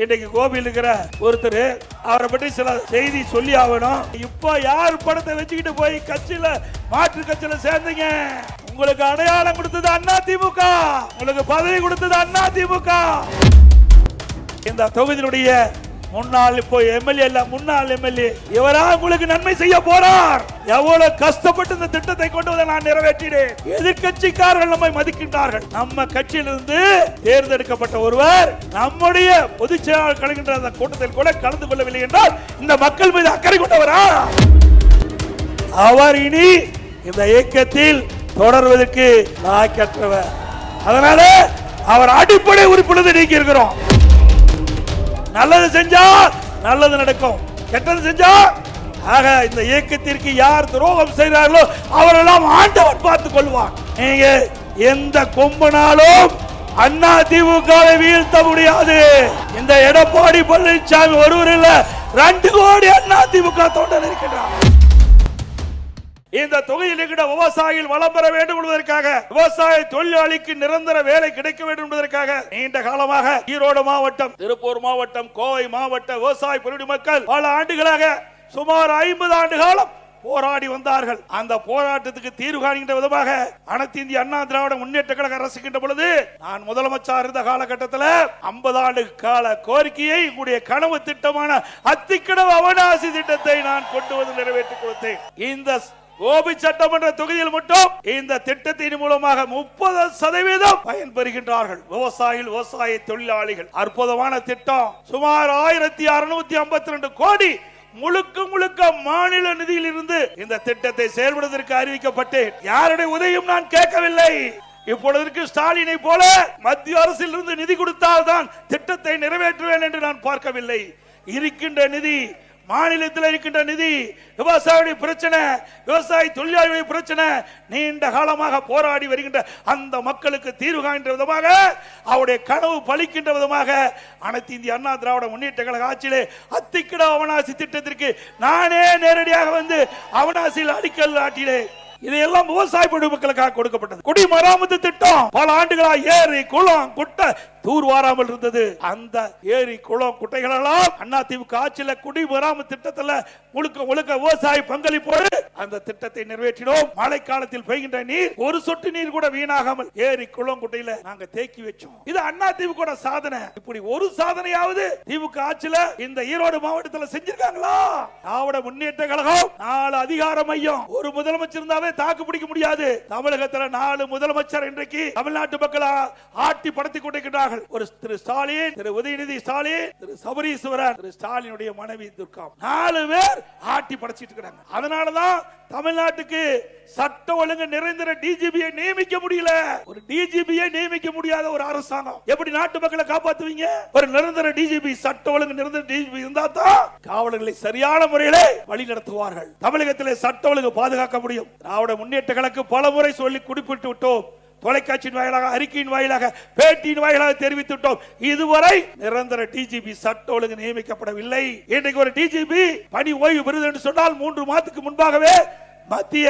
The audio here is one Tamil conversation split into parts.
இன்னைக்கு கோபியில் இருக்கிற ஒருத்தர் அவரை பற்றி சில செய்தி சொல்லி ஆகணும். இப்ப யார் படத்தை வச்சுக்கிட்டு போய் கட்சியில மாற்று கட்சியில சேர்ந்தீங்க? உங்களுக்கு அடையாளம் கொடுத்தது அண்ணா திமுக, உங்களுக்கு பதவி கொடுத்தது அண்ணா திமுக. இந்த தொகுதியினுடைய முன்னாள் இப்போ எம்எல்ஏ இல்ல, முன்னாள் எம்எல்ஏ இவரா உங்களுக்கு நன்மை செய்ய போறார். எவ்வளவு கஷ்டப்பட்டு இந்த திட்டத்தை கொண்டு வந்து நான் நிறைவேற்றினேன். எதிர்கட்சிக்காரர்கள் நம்மை மதிக்கின்றார்கள். நம்ம கட்சியிலிருந்து தேர்ந்தெடுக்கப்பட்ட ஒருவர் நம்முடைய பொதுச் செயலாளர் கலக்கின்ற அந்த கூட்டத்தில் கூட கலந்து கொள்ளவில்லை என்றால் இந்த மக்கள் மீது அக்கறை கொண்டவரா? அவர் இனி இந்த இயக்கத்தில் தொடர்வதற்கு லாயக்கற்றவர். அதனால அவர் அடிப்படை உறுப்பினர் நீக்கி இருக்கிறோம். நல்லது செஞ்சா நல்லது நடக்கும், கெட்டது செஞ்சா ஆக இந்த இயக்கத்திற்கு யார் துரோகம் செய்கிறார்களோ அவரெல்லாம் ஆண்டவன் பார்த்துக் கொள்வான். நீங்க எந்த கொம்பனாலும் அண்ணா திமுகவை வீழ்த்த முடியாது. இந்த எடப்பாடி பழனிசாமி ஒருவர் இல்ல, 2 கோடி அண்ணா திமுக தொண்டர் இருக்கின்றார். இந்த தொகுதியில் இருக்கிற விவசாயிகள் வளம் பெற வேண்டும் என்பதற்காக, விவசாய தொழிலாளிக்கு நிரந்தர வேலை கிடைக்க வேண்டும் என்பதற்காக நீண்ட காலமாக ஈரோடு மாவட்டம், திருப்பூர் மாவட்டம், கோவை மாவட்ட விவசாய பெருடி மக்கள் பல ஆண்டுகளாக சுமார் 50 ஆண்டு காலம் போராடி வந்தார்கள். அந்த போராட்டத்துக்கு தீர்வு காண்கின்ற விதமாக அனைத்து இந்திய அண்ணா திராவிட முன்னேற்ற கழக அரசுகின்ற பொழுது நான் முதலமைச்சர் இருந்த காலகட்டத்தில் 50 ஆண்டு கால கோரிக்கையை உங்களுடைய கனவு திட்டமான அத்திக்கடவு அவனாசி திட்டத்தை நான் கொண்டு வந்து நிறைவேற்றி கொடுத்தேன். இந்த கோபி சட்டமன்ற தொகுதியில் மட்டும் இந்த திட்டத்தின் மூலமாக 30% பயன்பெறுகின்றார்கள் விவசாயிகள், விவசாய தொழிலாளிகள். அற்புதமான திட்டம். சுமார் 1652 கோடி முழுக்க முழுக்க மாநில நிதியில் இருந்து இந்த திட்டத்தை செயல்படுவதற்கு அறிவிக்கப்பட்டு யாருடைய உதவியும் நான் கேட்கவில்லை. இப்பொழுது ஸ்டாலினை போல மத்திய அரசில் இருந்து நிதி கொடுத்தால் தான் திட்டத்தை நிறைவேற்றுவேன் என்று நான் பார்க்கவில்லை. இருக்கின்ற நிதி, மாநிலத்தில் இருக்கின்ற நிதி, விவசாயிகளுடைய பிரச்சனை, விவசாய தொழிலாளர்களுடைய பிரச்சனை, நீண்ட காலமாக போராடி வருகின்ற அந்த மக்களுக்கு தீர்வு காண்கின்ற விதமாக, அவருடைய கனவு பலிக்கின்ற விதமாக அனைத்து இந்திய அண்ணா திராவிட முன்னேற்ற கழக ஆட்சியிலே அத்திக்கடவு அவனாசி திட்டத்திற்கு நானே நேரடியாக வந்து அவனாசியில் அடிக்கல் நாட்டினேன். இதையெல்லாம் விவசாய பொதுமக்களுக்காக கொடுக்கப்பட்டது. குடிமராமத்து திட்டம் பல ஆண்டுகளா ஏரி குளம் குட்டை தூர் வாராமல் இருந்தது. அந்த ஏரி குளம் குட்டைகளெல்லாம் அண்ணா திமுக ஆட்சியில குடிமராமத்து திட்டத்தில் முழுக்க முழுக்க விவசாய பங்களிப்போடு அந்த திட்டத்தை நிறைவேற்றினோம். மழை காலத்தில் பெய்கின்ற நீர் ஒரு சொட்டு நீர் கூட வீணாகாமல் ஏரி குளம் குட்டையில நாங்க தேக்கி வச்சோம். இது அண்ணா திமுக சாதனை. இப்படி ஒரு சாதனையாவது திமுக ஆட்சியில இந்த ஈரோடு மாவட்டத்தில் செஞ்சிருக்காங்களா? திராவிட முன்னேற்ற கழகம் 4 அதிகார மையம், ஒரு முதலமைச்சர் இருந்தாவே தாக்கு பிடிக்க முடியாது. தமிழகத்தில் 4 முதலமைச்சர் இன்றைக்கு தமிழ்நாட்டு மக்கள் ஆட்டி படுத்தி கொண்டிருக்கிறார்கள். ஒரு திரு ஸ்டாலின், திரு உதயநிதி ஸ்டாலின், திரு சபரீஸ்வரர், திரு ஸ்டாலினுடைய மனைவி துர்கா, 4 பேர் ஆட்டி படைச்சிட்டு இருக்காங்க. அதனாலதான் தமிழ்நாட்டுக்கு சட்ட ஒழுங்கு நிரந்தர டிஜிபியை நியமிக்க முடியல. ஒரு டிஜிபியை நியமிக்க முடியாத ஒரு அரசாங்கம் எப்படி நாட்டு மக்களை காப்பாத்துவீங்க? ஒரு நிரந்தர டிஜிபி, சட்ட ஒழுங்கு நிரந்தர டிஜிபி இருந்தா தான் காவலர்களை சரியான முறையில் வழி நடத்துவார்கள். தமிழகத்திலே சட்ட ஒழுங்கு பாதுகாக்க முடியும். திராவிட முன்னேற்ற கழகம் பல முறை சொல்லி குறிப்பிட்டு விட்டோம். தொலைக்காட்சியின் வாயிலாக, அறிக்கையின் வாயிலாக, பேட்டியின் வாயிலாக தெரிவித்துட்டோம். இதுவரை நிரந்தர டிஜிபி சட்ட ஒழுங்கு நியமிக்கப்படவில்லை. இன்றைக்கு ஒரு டிஜிபி பணி ஓய்வு பெறுது என்று சொன்னால் 3 மாதத்துக்கு முன்பாகவே மத்திய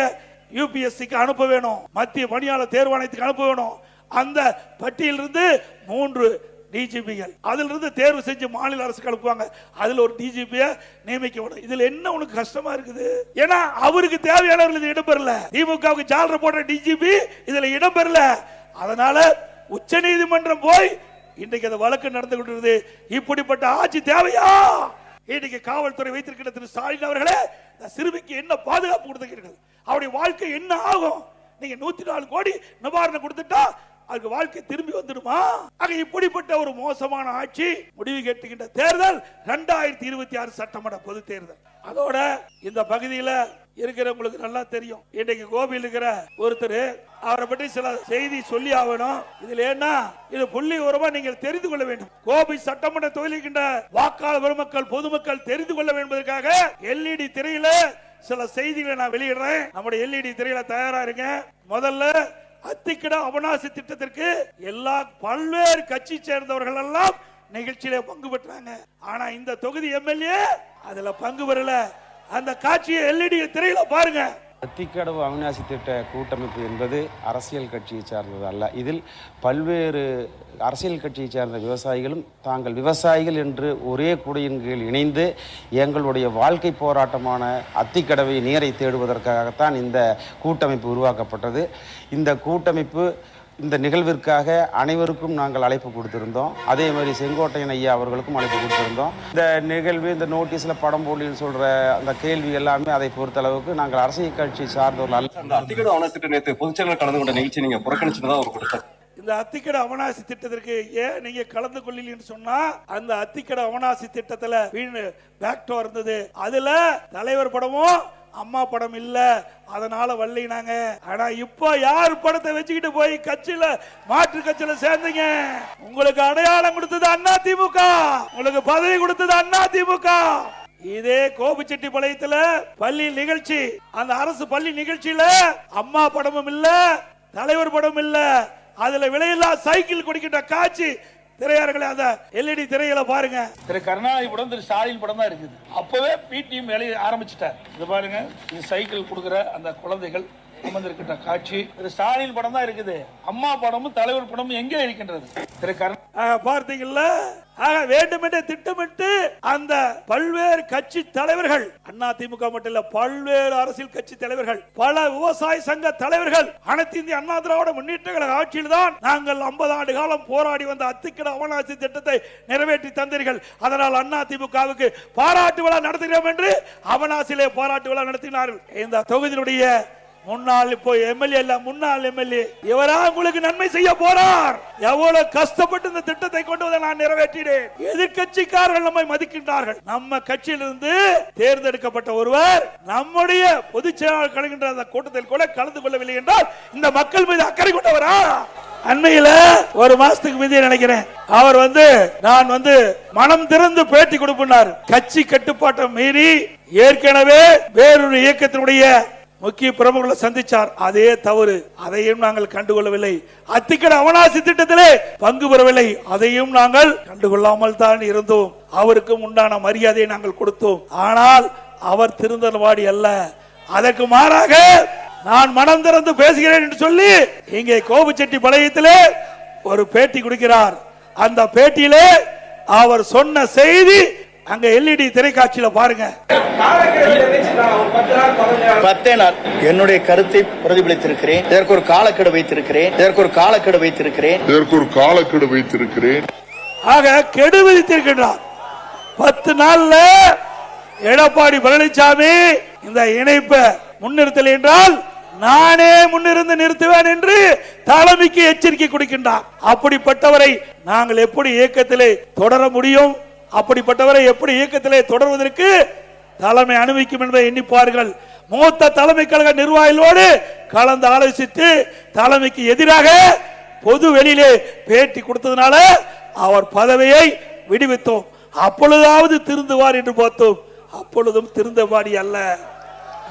யூபிஎஸ்சிக்கு அனுப்ப வேணும், மத்திய பணியாளர் தேர்வாணையத்துக்கு அனுப்ப வேணும். அந்த பட்டியலிருந்து 3 டிஜிபிகள் அதிலிருந்து தேர்வு செஞ்சு மாநில அரசுக்கு அனுப்புவாங்க. அதுல ஒரு டிஜிபியை நியமிக்க. இதுல என்ன உனக்கு கஷ்டமா இருக்குது? ஏன்னா அவருக்கு தேவையானவர்கள் இடம் பெறல. திமுகவுக்கு ஜாலரை போடுற டிஜிபி இதுல இடம் பெறல. அதனால உச்ச நீதிமன்றம் போய் இன்றைக்கு அந்த வழக்கு நடந்து கொண்டிருக்கிறது. இப்படிப்பட்ட ஆட்சி தேவையா? இன்னைக்கு காவல்துறை வைத்திருக்கிற திரு ஸ்டாலின் அவர்களே, சிறுமிக்கு என்ன பாதுகாப்பு கொடுத்திருக்கிறது? அவருடைய வாழ்க்கை என்ன ஆகும்? நீங்க 104 கோடி நிவாரணம் கொடுத்துட்டா அதுக்கு வாழ்க்கை திரும்பி வந்துடுமா? இப்படிப்பட்ட ஒரு மோசமான ஆட்சி முடிவு கேட்டுகின்ற தேர்தல் 2026 சட்டமன்ற பொது தேர்தல். அதோட இந்த பகுதியில் இருக்கிறவங்களுக்கு நல்லா தெரியும். இன்னைக்கு கோபியில் இருக்கிற ஒருத்தர் அவரை பற்றி சில செய்தி சொல்லி ஆகணும். இதுல என்ன, இது புள்ளி உரமா நீங்கள் தெரிந்து கொள்ள வேண்டும். கோபி சட்டமன்ற தொகுதிக்கின்ற வாக்காளர் பெருமக்கள், பொதுமக்கள் தெரிந்து கொள்ள வேண்டும் என்பதற்காக எல்இடி திரையில சில செய்திகளை நான் வெளியிடுறேன். நம்முடைய எல்இடி திரையில தயாரா இருங்க. முதல்ல அத்திக்கடவு அவனாசி திட்டத்திற்கு எல்லா பல்வேறு கட்சி சேர்ந்தவர்கள் எல்லாம் நிகழ்ச்சியில பங்கு பெற்றாங்க. ஆனா இந்த தொகுதி எம்எல்ஏ அதுல பங்கு பெறல. அந்த காட்சியை எல்இடி திரையில பாருங்க. அத்திக்கடவு அவிநாசி திட்ட கூட்டமைப்பு என்பது அரசியல் கட்சியை சார்ந்தது அல்ல. இதில் பல்வேறு அரசியல் கட்சியை சார்ந்த விவசாயிகளும் தாங்கள் விவசாயிகள் என்று ஒரே குடையின் கீழ் இணைந்து எங்களுடைய வாழ்க்கை போராட்டமான அத்திக்கடவை நீரை தேடுவதற்காகத்தான் இந்த கூட்டமைப்பு உருவாக்கப்பட்டது. இந்த கூட்டமைப்பு இந்த நிகழ்விற்காக அனைவருக்கும் நாங்கள் அழைப்பு கொடுத்திருந்தோம். அதே மாதிரி செங்கோட்டையன் ஐயா அவர்களுக்கும் அழைப்பு கொடுத்திருந்தோம். இந்த நிகழ்வு இந்த நோட்டீஸில் படம் போலின்னு சொல்கிற அந்த கேள்வி எல்லாமே அதை பொறுத்தளவுக்கு நாங்கள் அரசியல் கட்சி சார்ந்தவர்கள் அல்ல. அந்த அத்திக்கடவு அவிநாசி திட்ட நேற்று பொதுச்செயலாளர் கலந்து கொண்ட நிகழ்ச்சி நீங்க புறக்கணிச்சுதான் ஒரு கொடுத்தார். இந்த அத்திக்கடவு அவிநாசி திட்டத்திற்கு ஏன் நீங்க கலந்து கொள்ளலன்னு சொன்னா, அந்த அத்திக்கடவு அவிநாசி திட்டத்துல பேக்டோ இருந்தது. அதுல தலைவர் படமும் அம்மா படம் இல்ல, அதனால வல்லினாங்க. ஆனா இப்ப யார் படத்தை வச்சுக்கிட்டு போய் கட்சியில மாற்று கட்சியில சேர்ந்தீங்க? உங்களுக்கு அடையாளம் கொடுத்தது அண்ணா திமுக, உங்களுக்கு பதவி கொடுத்தது அண்ணா திமுக. இதே கோபிச்செட்டிப்பாளையத்துல பள்ளி நிகழ்ச்சி, அந்த அரசு பள்ளி நிகழ்ச்சியில அம்மா படமும் இல்ல, தலைவர் படம் இல்ல, அதுல விலையில்லா சைக்கிள் கொடுக்கின்ற காட்சி திரையாளர்களே, அந்த எல்இடி திரையில பாருங்க. திரு கருணாநிதி படம், திரு ஸ்டாலின் படம் தான் இருக்குது. அப்பவே பிடிஎம் வேலையை ஆரம்பிச்சுட்டார். இது பாருங்க, இது சைக்கிள் கொடுக்கிற அந்த குழந்தைகள் அமர்ந்திருக்கின்ற காட்சி. திரு ஸ்டாலின் படம் தான் இருக்குது. அம்மா படமும் தலைவர் படமும் எங்கே இருக்கின்றது? திரு பார்த்தீங்கல்ல. ஆக வேண்டுமென்றே திட்டமிட்டு அந்த பல்வேறு கட்சி தலைவர்கள், அண்ணா திமுக மட்டும் இல்ல, பல்வேறு அரசியல் கட்சி தலைவர்கள், பல விவசாய சங்க தலைவர்கள், அனைத்து இந்திய அண்ணா திராவிட முன்னேற்ற கழக ஆட்சியில் தான் நாங்கள் 50 ஆண்டு காலம் போராடி வந்த அத்திக்கடவு அவிநாசி திட்டத்தை நிறைவேற்றி தந்தீர்கள். அதனால் அண்ணா திமுகவுக்கு பாராட்டு விழா நடத்துகிறோம் என்று அவிநாசியிலே பாராட்டு விழா நடத்தினார்கள். இந்த தொகுதியினுடைய முன்னாள், இப்போ எம்எல்ஏ இல்ல, முன்னாள் எம்எல்ஏ இவரா உங்களுக்கு நன்மை செய்ய போறார். எவ்வளவு கஷ்டப்பட்டு இந்த திட்டத்தை கொண்டு வந்து நான் நிறைவேற்றினேன். எதிர்கட்சிக்காரர்கள் நம்மை மதிக்கின்றார்கள். நம்ம கட்சியிலிருந்து தேர்ந்தெடுக்கப்பட்ட ஒருவர் நம்முடைய பொதுச் செயலாளர் கலக்கின்ற அந்த கூட்டத்தில் கூட கலந்து கொள்ளவில்லை என்றால் இந்த மக்கள் மீது அக்கறை கொண்டவரா? அண்மையில ஒரு மாசத்துக்கு மீது நினைக்கிறேன், அவர் நான் மனம் திறந்து பேட்டி கொடுப்பார். கட்சி கட்டுப்பாட்டை மீறி ஏற்கனவே வேறொரு இயக்கத்தினுடைய முக்கிய பிரமுகர்களை சந்திச்சார். அதே தவறு, அதையும் நாங்கள் கண்டுகொள்ளவில்லை. அத்திக்கடவு அவிநாசி திட்டத்திலே பங்கு பெறவில்லை, அதையும் நாங்கள் கண்டுகொள்ளாமல் தான் இருந்தோம். அவருக்கும் உண்டான மரியாதையை நாங்கள் கொடுத்தோம். ஆனால் அவர் திருந்தவாடி அல்ல. அதற்கு மாறாக நான் மனம் திறந்து பேசுகிறேன் என்று சொல்லி இங்கே கோபிச்செட்டிப்பாளையத்திலே ஒரு பேட்டி கொடுக்கிறார். அந்த பேட்டியிலே அவர் சொன்ன செய்தி அங்க எல்இடி திரைக்காட்சியில பாருங்க. 10 நாள் என்னுடைய கருத்தை பிரதிபலித்திருக்கிறேன். இதற்கு ஒரு காலக்கெடு வைத்திருக்கிறேன். ஆக கெடு விதித்திருக்கிறார். 10 நாள்ல எடப்பாடி பழனிசாமி இந்த இணைப்பை முன்னிறுத்தல் என்றால் நானே முன்னிருந்து நிறுத்துவேன் என்று தலைமைக்கு எச்சரிக்கை கொடுக்கின்றார். அப்படிப்பட்டவரை நாங்கள் எப்படி இயக்கத்திலே தொடர முடியும்? அப்படிப்பட்டவரை எப்படி இயக்கத்திலே தொடர்வதற்கு தலைமை அனுமதிக்கும் என்பதை எண்ணிப்பார்கள். மூத்த தலைமை கழக நிர்வாகிகளோடு கலந்து ஆலோசித்து தலைமைக்கு எதிராக பொது வெளியிலே பேட்டி கொடுத்ததுனால அவர் பதவியை விடுவித்தோம். அப்பொழுதாவது திருந்துவார் என்று பார்த்தோம். அப்பொழுதும் திருந்தவாடி அல்ல.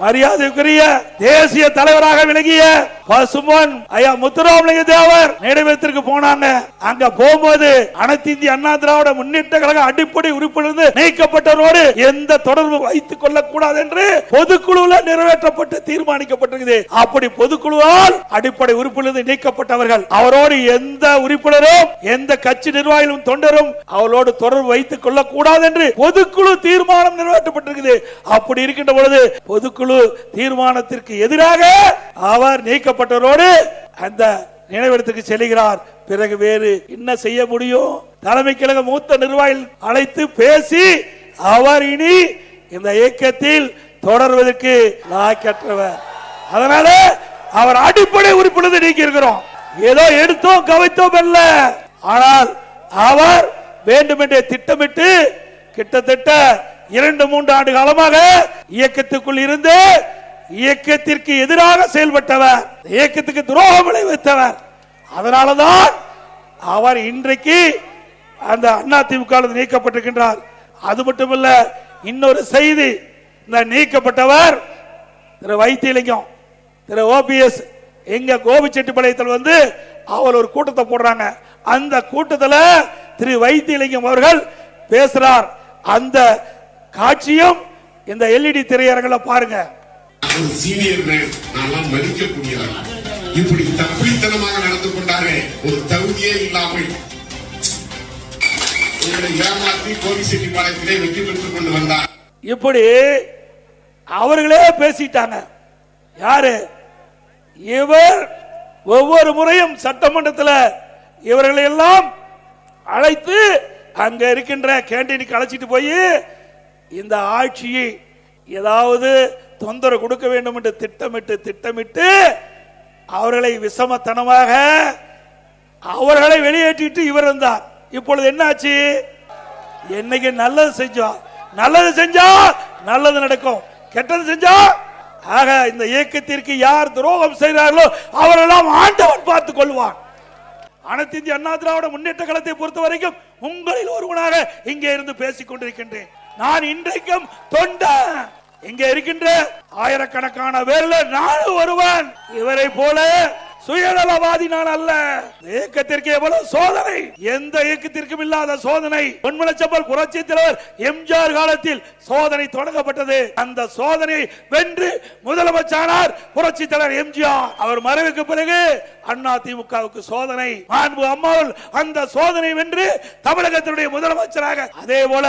மரியாதைக்குரிய தேசிய தலைவராக விளங்கிய பசுமன் ஐயா முத்துராமலிங்க தேவர் நினைவிடத்திற்கு போனாங்க. அங்க போகும்போது அனைத்து இந்திய அண்ணா திராவிட முன்னேற்ற கழக அடிப்படை உறுப்பிலிருந்து நீக்கப்பட்டவரோடு எந்த தொடர்பு வைத்துக் கொள்ள கூடாது என்று பொதுக்குழுவில் நிறைவேற்றப்பட்டு தீர்மானிக்கப்பட்டிருக்கிறது. அப்படி பொதுக்குழுவால் அடிப்படை உறுப்பிலிருந்து நீக்கப்பட்டவர்கள், அவரோடு எந்த உறுப்பினரும் எந்த கட்சி நிர்வாகிகளும் தொண்டரும் அவரோடு தொடர்பு வைத்துக் கொள்ள கூடாது என்று பொதுக்குழு தீர்மானம் நிறைவேற்றப்பட்டிருக்கிறது. அப்படி இருக்கின்ற பொழுது பொதுக்குழு தீர்மானத்திற்கு எதிராக அவர் நீக்கப்பட்டவரோடு அந்த நினைவிடத்துக்கு செல்கிறார். பிறகு வேறு என்ன செய்ய முடியும்? தலைமை கழக மூத்த நிர்வாகிகள் அழைத்து பேசி அவர் இனி இந்த இயக்கத்தில் தொடர்வதற்கு லாயக்கற்றவர். அதனால அவர் அடிப்படை உறுப்பினர் நீக்கி இருக்கிறோம். ஏதோ எடுத்தோம் கவித்தோம் அல்ல. ஆனால் அவர் வேண்டுமென்றே திட்டமிட்டு கிட்டத்தட்ட 2-3 ஆண்டு காலமாக இயக்கத்துக்குள் இருந்து இயக்கத்திற்கு எதிராக செயல்பட்டவர், இயக்கத்துக்கு துரோகம் விளைவித்தவர். அதனாலதான் அவர் இன்றைக்கு அந்த அதிமுக நீக்கப்பட்டிருக்கின்றார். அது மட்டுமல்ல, இன்னொரு செய்தி, இந்த நீக்கப்பட்டவர் திரு வைத்தியலிங்கம், திரு ஓபிஎஸ் எங்க கோபிச்செட்டிப்பாளையத்தில் அவர் ஒரு கூட்டத்தை போடுறாங்க. அந்த கூட்டத்தில் திரு வைத்தியலிங்கம் அவர்கள் பேசுறார். அந்த காட்சியும் இந்த எல்இடி திரையரங்கில் பாருங்க. ஒரு சீனியர் மேன் நான் மதிக்கக்கூடிய ஆள். இப்படி தப்பித்தனமாக நடந்து கொண்டாரே, ஒரு தகுதியே இல்லாமல் உங்களை ஏமாற்றி கோவிச்செட்டிப்பாளையத்திலே வெற்றி பெற்றுக் கொண்டு வந்தார். இப்படி அவர்களே பேசிட்டாங்க. யாரு இவர்? ஒவ்வொரு முறையும் சட்டமன்றத்தில் இவர்களை எல்லாம் அழைத்து அங்க இருக்கின்ற கேண்டீனுக்கு அழைச்சிட்டு போய் இந்த ஆட்சியை ஏதாவது தொந்தரவு கொடுக்க வேண்டும் என்று திட்டமிட்டு அவர்களை விஷமத்தனமாக அவர்களை வெளியேற்றிட்டு இவர் இருந்தார். இப்பொழுது என்ன ஆச்சு? என்னைக்கு நல்லது செஞ்சா நல்லது நடக்கும், கெட்டது செஞ்சா ஆக இந்த இயக்கத்திற்கு யார் துரோகம் செய்கிறார்களோ அவரெல்லாம் ஆண்டவன் பார்த்துக் கொள்வான். அனைத்து இந்திய அண்ணா திராவிட முன்னேற்ற கழகத்தை பொறுத்த வரைக்கும் உங்களில் ஒருவனாக இங்கே இருந்து பேசிக் கொண்டிருக்கின்றேன். நான் இன்றைக்கும் தொண்டன். இங்கே இருக்கின்ற ஆயிரக்கணக்கான பேர்ல நானும் ஒருவன். இவரை போல சுயநலவாதி நான் அல்ல. இயக்கத்திற்கு எவ்வளவு சோதனை, எந்த இயக்கத்திற்கும் இல்லாத சோதனை. பொன்மனச்செம்மல் புரட்சி தலைவர் எம்ஜிஆர் காலத்தில் சோதனை தொடங்கப்பட்டது. அந்த சோதனையை வென்று முதலமைச்சரானார் புரட்சி தலைவர் எம்ஜிஆர். அவர் மறைவுக்கு பிறகு அண்ணா திமுகவுக்கு சோதனை. மாண்பு அம்மாவில் அந்த சோதனை வென்று தமிழகத்தினுடைய முதலமைச்சராக, அதே போல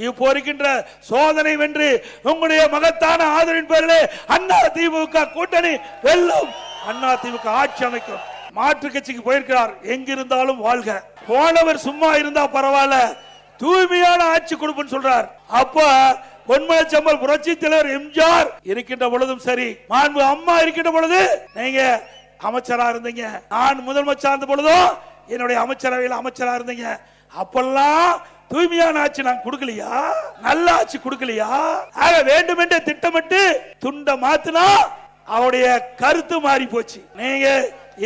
இப்போ இருக்கின்ற சோதனை வென்று உங்களுடைய மகத்தான ஆதரவின் பேரிலே அண்ணா திமுக கூட்டணி வெல்லும். அண்ணா திமுக ஆட்சி அமைக்கும். மாற்று கட்சிக்கு போயிருக்கிறார். எங்கிருந்தாலும் வாழ்க. போனவர் சும்மா இருந்தா பரவாயில்ல, தூய்மையான ஆட்சி கொடுப்புன்னு சொல்றார். அப்ப பொன்மனச்செம்மல் புரட்சி தலைவர் எம்ஜிஆர் இருக்கின்ற பொழுதும் சரி, மாண்பு அம்மா இருக்கின்ற பொழுது நீங்க அமைச்சரா இருந்தீங்க, நான் முதலமைச்சர் இருந்த பொழுதும் என்னுடைய அமைச்சரவையில் அமைச்சரா இருந்தீங்க. அப்பெல்லாம் தூய்மையான ஆட்சி நான் கொடுக்கலையா? நல்ல ஆட்சி கொடுக்கலையா? ஆக வேண்டும் என்று திட்டமிட்டு துண்ட மாத்தினா அவருடைய கருத்து மாறி போச்சு. நீங்க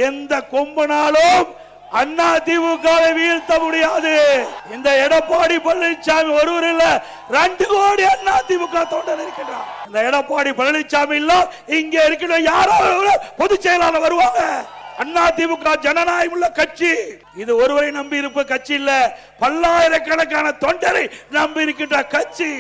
எந்த கொம்பனாலும் அண்ணா திமுகவை வீழ்த்த முடியாது. இந்த எடப்பாடி பழனிசாமி ஒருவர் இல்ல, 2 கோடி அண்ணா திமுக தொண்டர் இருக்கின்றார். இந்த எடப்பாடி பழனிசாமி இல்ல, இங்க இருக்கின்ற யாரோ பொதுச் செயலாளர் வருவாங்க. அண்ணா திமுக ஜனநாயகம் உள்ள கட்சி. இது ஒருவரை நம்பி இருப்ப கட்சி இல்ல, பல்லாயிரக்கணக்கான தொண்டரை நம்பி இருக்கின்ற கட்சி.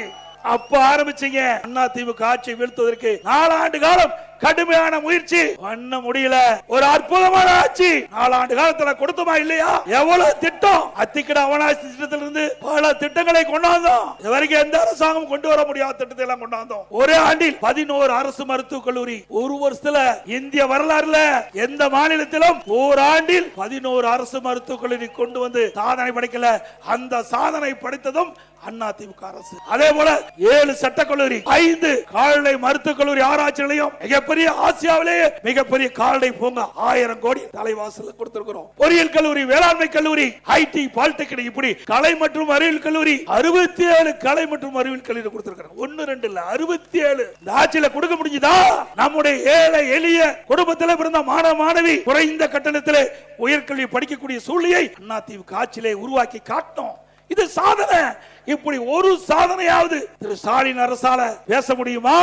அப்ப ஆரம்பிச்சீங்க அண்ணா திமுக ஆட்சியை வீழ்த்துவதற்கு 4 ஆண்டு காலம் கடுமையான முயற்சி பண்ண முடியல. ஒரு அற்புதமான ஆட்சி 4 ஆண்டு காலத்துல கொடுத்தமா இல்லையா? எவ்வளவு திட்டம், அத்திக்கட அவனாசி திட்டத்திலிருந்து பல திட்டங்களை கொண்டாந்தோம். இதுவரைக்கும் எந்த அரசாங்கம் கொண்டு வர முடியாத திட்டத்தை எல்லாம் கொண்டாந்தோம். ஒரே ஆண்டில் 11 அரசு மருத்துவக் கல்லூரி. ஒரு வருஷத்துல இந்திய வரலாறுல எந்த மாநிலத்திலும் ஓராண்டில் 11 அரசு மருத்துவக் கல்லூரி கொண்டு வந்து சாதனை படைக்கல. அந்த சாதனை படைத்ததும் அண்ணா திமுக அரசு. அதே போல 7 சட்டக்கல்லூரி, 5 கால்நடை மருத்துவக் கல்லூரி ஆராய்ச்சி நிலையம், மிகப்பெரிய ஆசியாவிலேயே மிகப்பெரிய கால்நடை பூங்கா, 1000 கோடி தலைவாசல் கொடுத்திருக்கிறோம். பொறியியல் கல்லூரி, வேளாண்மை கல்லூரி, ஐடி, பாலிடெக்னிக், இப்படி கலை மற்றும் அறிவியல் கல்லூரி 67 கலை மற்றும் அறிவியல் கல்லூரி கொடுத்திருக்கிறோம். 1 2 இல்ல, 67. இந்த ஆட்சியில கொடுக்க முடிஞ்சதா? நம்முடைய ஏழை எளிய குடும்பத்தில் பிறந்த மாணவ மாணவி குறைந்த கட்டணத்தில் உயர்கல்வி படிக்கக்கூடிய சூழ்நிலையை அண்ணா திமுக ஆட்சியிலே உருவாக்கி காட்டணும். இது சாதனை. இப்படி ஒரு சாதனையாவது திரு ஸ்டாலின் அரசால பேச முடியுமா?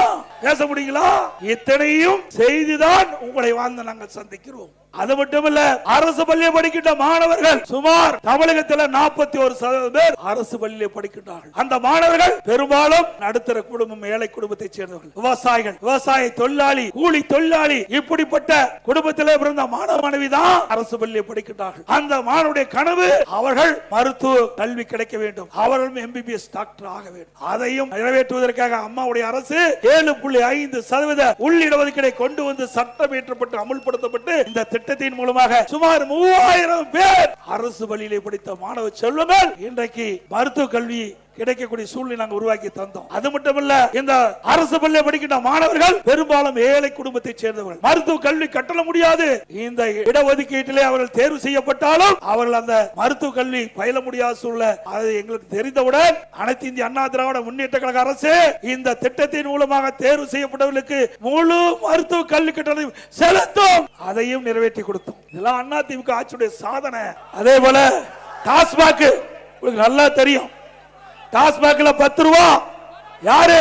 பேச முடியுங்களா? இத்தனையும் செய்துதான் உங்களை வாழ்ந்து நாங்கள் சந்திக்கிறோம். அது மட்டுமல்ல, அரசு பள்ளியை படிக்கின்ற மாணவர்கள் சுமார் தமிழகத்தில் 41% பேர் அரசு பள்ளியை படிக்கின்றார்கள். அந்த மாணவர்கள் பெரும்பாலும் நடுத்தர குடும்பம், ஏழை குடும்பத்தை சேர்ந்தவர்கள், விவசாயிகள், விவசாய தொழிலாளி, கூலி தொழிலாளி, இப்படிப்பட்ட குடும்பத்திலே பிறந்த மாணவ மாணவி தான் அரசு பள்ளியை படிக்கின்றார்கள். அந்த மாணவருடைய கனவு அவர்கள் மருத்துவ கல்வி கிடைக்க வேண்டும், அவர்களும் MBBS டாக்டர் ஆக வேண்டும். அதையும் நிறைவேற்றுவதற்காக அம்மாவுடைய அரசு 7.5% உள்ளிடஒதுக்கீடை கொண்டு வந்து சட்டம் இயற்றப்பட்டு அமுல்படுத்தப்பட்டு இந்த திட்டத்தின் மூலமாக சுமார் 3000 பேர் அரசு பள்ளியிலே படித்த மாணவ செல்வங்கள் இன்றைக்கு மருத்துவ கல்வி கிடைக்கக்கூடிய சூழ்நிலை நாங்கள் உருவாக்கி தந்தோம். அது மட்டுமல்ல, இந்த அரசு பள்ளியை படிக்கின்ற மாணவர்கள் பெரும்பாலும் ஏழை குடும்பத்தை சேர்ந்தவர்கள், மருத்துவ கல்வி கட்டண முடியாது. இந்த இடஒதுக்கீட்டிலே அவர்கள் தேர்வு செய்யப்பட்டாலும் அவர்கள் அந்த மருத்துவ கல்வி பயில முடியாத சூழ்நிலை. அது எங்களுக்கு தெரிந்தவுடன் அனைத்து இந்திய அண்ணா திராவிட முன்னேற்ற கழக அரசு இந்த திட்டத்தின் மூலமாக தேர்வு செய்யப்பட்டவர்களுக்கு முழு மருத்துவ கல்வி கட்டணம் செலுத்தும். அதையும் நிறைவேற்றி கொடுத்தோம். இதெல்லாம் அண்ணா திமுக ஆட்சியுடைய சாதனை. அதே போல டாஸ்மாக் உங்களுக்கு நல்லா தெரியும். டாஸ்மாக்ல 10 ரூபா யாரு?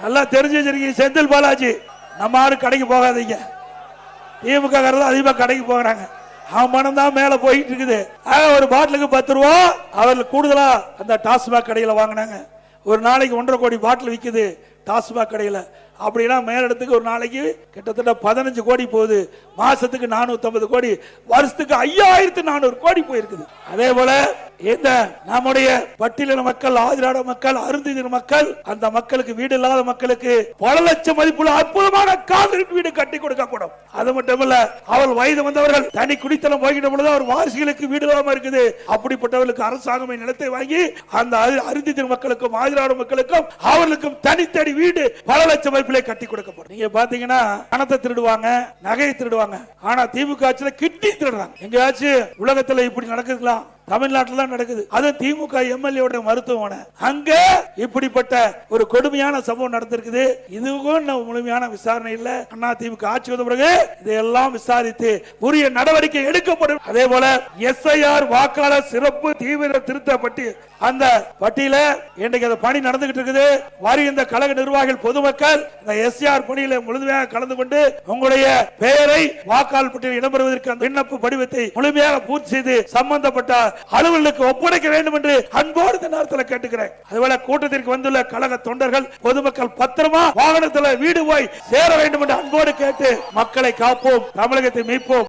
நல்லா தெரிஞ்சு வச்சிருக்கீங்க. செந்தில் பாலாஜி. நம்ம யாரும் கடைக்கு போகாதீங்க. திமுக அதிகமா கடைக்கு போகிறாங்க. அவன் மனம் தான் மேல போயிட்டு இருக்குது. ஒரு பாட்டிலுக்கு 10 ரூபா அவர்கள் கூடுதலா அந்த டாஸ்மாக் கடையில வாங்கினாங்க. ஒரு நாளைக்கு 1.5 கோடி பாட்டில் விக்குது டாஸ்மாக் கடையில. அப்படின்னா மேலிடத்துக்கு ஒரு நாளைக்கு கிட்டத்தட்ட 15 கோடி போகுது. மாசத்துக்கு 450 கோடி, வருஷத்துக்கு 5400 கோடி போயிருக்குது. அதே போல இந்த நம்முடைய பட்டியலின மக்கள், ஆதிராட மக்கள், அருந்தினர் மக்கள், அந்த மக்களுக்கு வீடு இல்லாத மக்களுக்கு பல லட்சம் மதிப்புள்ள அற்புதமான கான்கிரீட் வீடு கட்டி கொடுக்கப்படும். அது மட்டுமல்ல, அவள் வயது வந்தவர்கள் தனி குடித்தனம் போகின்ற பொழுது அவர் வாரிசுகளுக்கு வீடு இல்லாம இருக்குது. அப்படிப்பட்டவர்களுக்கு அரசாங்கமே நிலத்தை வாங்கி அந்த அருந்தினர் மக்களுக்கும் ஆதிராட மக்களுக்கும் அவர்களுக்கும் தனித்தனி வீடு பல லட்சம் மதிப்பிலே கட்டி கொடுக்கப்படும். நீங்க பாத்தீங்கன்னா பணத்தை திருடுவாங்க, நகையை திருடுவாங்க. ஆனா திமுக ஆட்சியில கிட்னி திருடுறாங்க. எங்கயாச்சும் உலகத்துல இப்படி நடக்குதுங்களா? தமிழ்நாட்டில் தான் நடக்குது. அது திமுக எம்எல்ஏ மருத்துவமனை. அங்க இப்படிப்பட்ட ஒரு கொடுமையான சம்பவம் நடந்திருக்குது. இதுவும் முழுமையான விசாரணை இல்ல. அண்ணா திமுக ஆட்சி வந்த பிறகு இதையெல்லாம் விசாரித்து உரிய நடவடிக்கை எடுக்கப்படும். அதே போல SIR வாக்காளர் சிறப்பு தீவிர திருத்த பட்டியல், அந்த பட்டியல இன்றைக்கு அந்த பணி நடந்துகிட்டு இருக்குது. வருகின்ற கழக நிர்வாகிகள், பொதுமக்கள் இந்த SIR பணியில முழுமையாக கலந்து கொண்டு உங்களுடைய பெயரை வாக்காளர் பட்டியலில் இடம்பெறுவதற்கு அந்த விண்ணப்ப படிவத்தை முழுமையாக பூர்த்தி செய்து சம்பந்தப்பட்ட அலுவலர்களுக்கு ஒப்படைக்க வேண்டும் என்று அன்போடு இந்த நேரத்தில் கேட்டுக்கிறேன். அதுபோல கூட்டத்திற்கு வந்துள்ள கழக தொண்டர்கள், பொதுமக்கள் பத்திரமா வாகனத்தில் வீடு போய் சேர வேண்டும் என்று அன்போடு கேட்டு மக்களை காப்போம், தமிழகத்தை மீட்போம்.